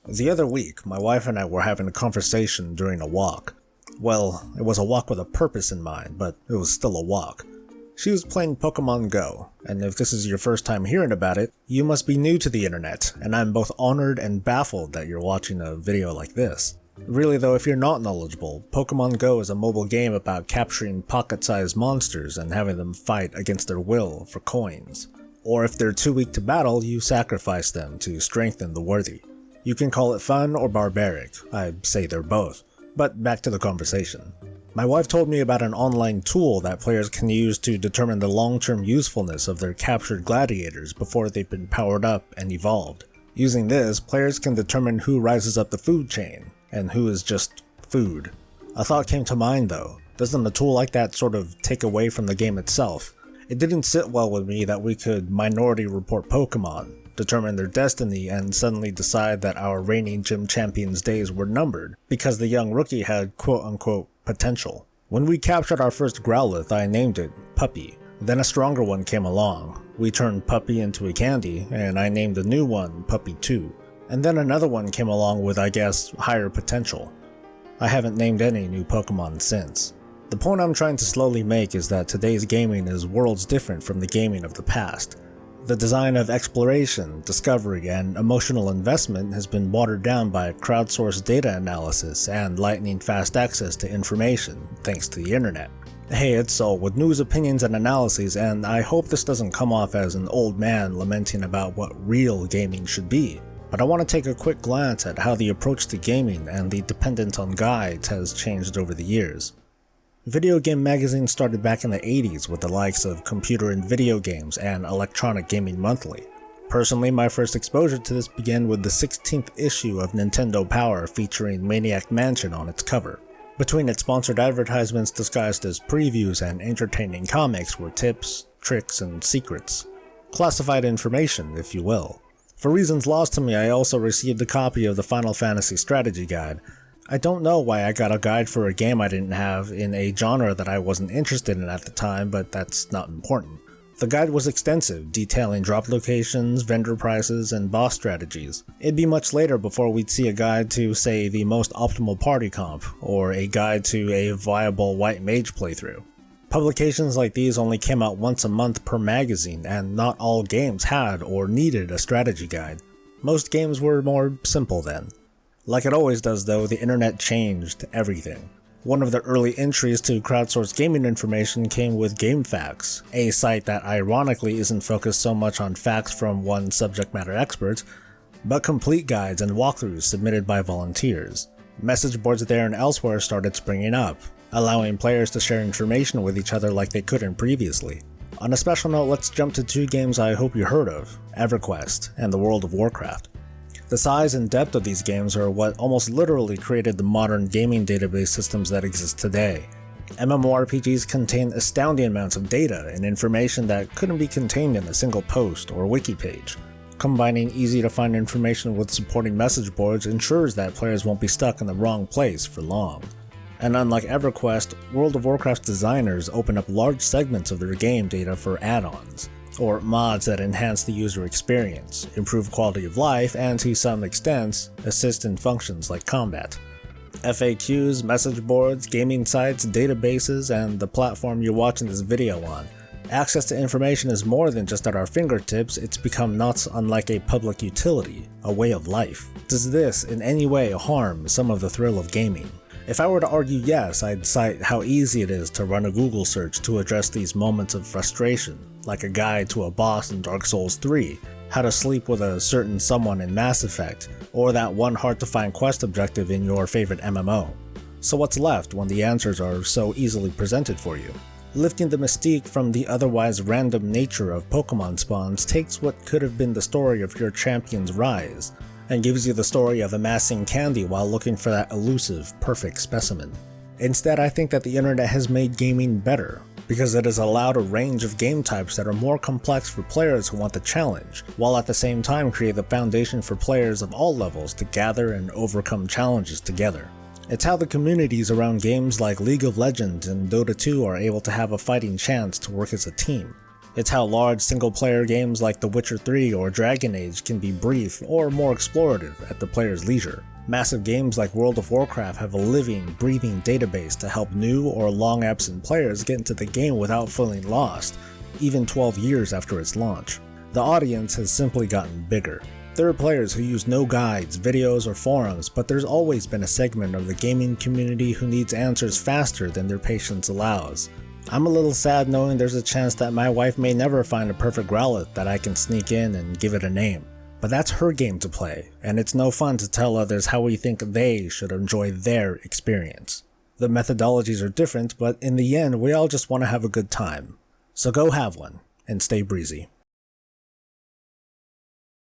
The other week, my wife and I were having a conversation during a walk. Well, it was a walk with a purpose in mind, but it was still a walk. She was playing Pokemon Go, and if this is your first time hearing about it, you must be new to the internet, and I'm both honored and baffled that you're watching a video like this. Really though, if you're not knowledgeable, Pokemon Go is a mobile game about capturing pocket-sized monsters and having them fight against their will for coins. Or if they're too weak to battle, you sacrifice them to strengthen the worthy. You can call it fun or barbaric, I'd say they're both. But back to the conversation. My wife told me about an online tool that players can use to determine the long-term usefulness of their captured gladiators before they've been powered up and evolved. Using this, players can determine who rises up the food chain, and who is just food. A thought came to mind though, doesn't a tool like that sort of take away from the game itself? It didn't sit well with me that we could minority report Pokemon, determine their destiny, and suddenly decide that our reigning gym champions' days were numbered because the young rookie had quote-unquote potential. When we captured our first Growlithe, I named it Puppy. Then a stronger one came along. We turned Puppy into a candy, and I named a new one Puppy 2. And then another one came along with, I guess, higher potential. I haven't named any new Pokemon since. The point I'm trying to slowly make is that today's gaming is worlds different from the gaming of the past. The design of exploration, discovery, and emotional investment has been watered down by crowdsourced data analysis and lightning-fast access to information, thanks to the internet. Hey, it's Sol with news, opinions, and analyses, and I hope this doesn't come off as an old man lamenting about what real gaming should be. But I want to take a quick glance at how the approach to gaming and the dependence on guides has changed over the years. Video game magazines started back in the 80s with the likes of Computer and Video Games and Electronic Gaming Monthly. Personally, my first exposure to this began with the 16th issue of Nintendo Power featuring Maniac Mansion on its cover. Between its sponsored advertisements disguised as previews and entertaining comics were tips, tricks, and secrets. Classified information, if you will. For reasons lost to me, I also received a copy of the Final Fantasy Strategy Guide. I don't know why I got a guide for a game I didn't have in a genre that I wasn't interested in at the time, but that's not important. The guide was extensive, detailing drop locations, vendor prices, and boss strategies. It'd be much later before we'd see a guide to, say, the most optimal party comp, or a guide to a viable white mage playthrough. Publications like these only came out once a month per magazine, and not all games had or needed a strategy guide. Most games were more simple then. Like it always does though, the internet changed everything. One of the early entries to crowdsourced gaming information came with GameFAQs, a site that ironically isn't focused so much on facts from one subject matter expert, but complete guides and walkthroughs submitted by volunteers. Message boards there and elsewhere started springing up, allowing players to share information with each other like they couldn't previously. On a special note, let's jump to two games I hope you heard of, EverQuest and the World of Warcraft. The size and depth of these games are what almost literally created the modern gaming database systems that exist today. MMORPGs contain astounding amounts of data and information that couldn't be contained in a single post or wiki page. Combining easy-to-find information with supporting message boards ensures that players won't be stuck in the wrong place for long. And unlike EverQuest, World of Warcraft's designers open up large segments of their game data for add-ons, or mods that enhance the user experience, improve quality of life, and to some extent, assist in functions like combat. FAQs, message boards, gaming sites, databases, and the platform you're watching this video on. Access to information is more than just at our fingertips, it's become not unlike a public utility, a way of life. Does this in any way harm some of the thrill of gaming? If I were to argue yes, I'd cite how easy it is to run a Google search to address these moments of frustration, like a guide to a boss in Dark Souls 3, how to sleep with a certain someone in Mass Effect, or that one hard-to-find quest objective in your favorite MMO. So what's left when the answers are so easily presented for you? Lifting the mystique from the otherwise random nature of Pokemon spawns takes what could have been the story of your champion's rise, and gives you the story of amassing candy while looking for that elusive, perfect specimen. Instead, I think that the internet has made gaming better, because it has allowed a range of game types that are more complex for players who want the challenge, while at the same time create the foundation for players of all levels to gather and overcome challenges together. It's how the communities around games like League of Legends and Dota 2 are able to have a fighting chance to work as a team. It's how large single-player games like The Witcher 3 or Dragon Age can be brief or more explorative at the player's leisure. Massive games like World of Warcraft have a living, breathing database to help new or long-absent players get into the game without feeling lost, even 12 years after its launch. The audience has simply gotten bigger. There are players who use no guides, videos, or forums, but there's always been a segment of the gaming community who needs answers faster than their patience allows. I'm a little sad knowing there's a chance that my wife may never find a perfect Growlithe that I can sneak in and give it a name. But that's her game to play, and it's no fun to tell others how we think they should enjoy their experience. The methodologies are different, but in the end, we all just want to have a good time. So go have one, and stay breezy.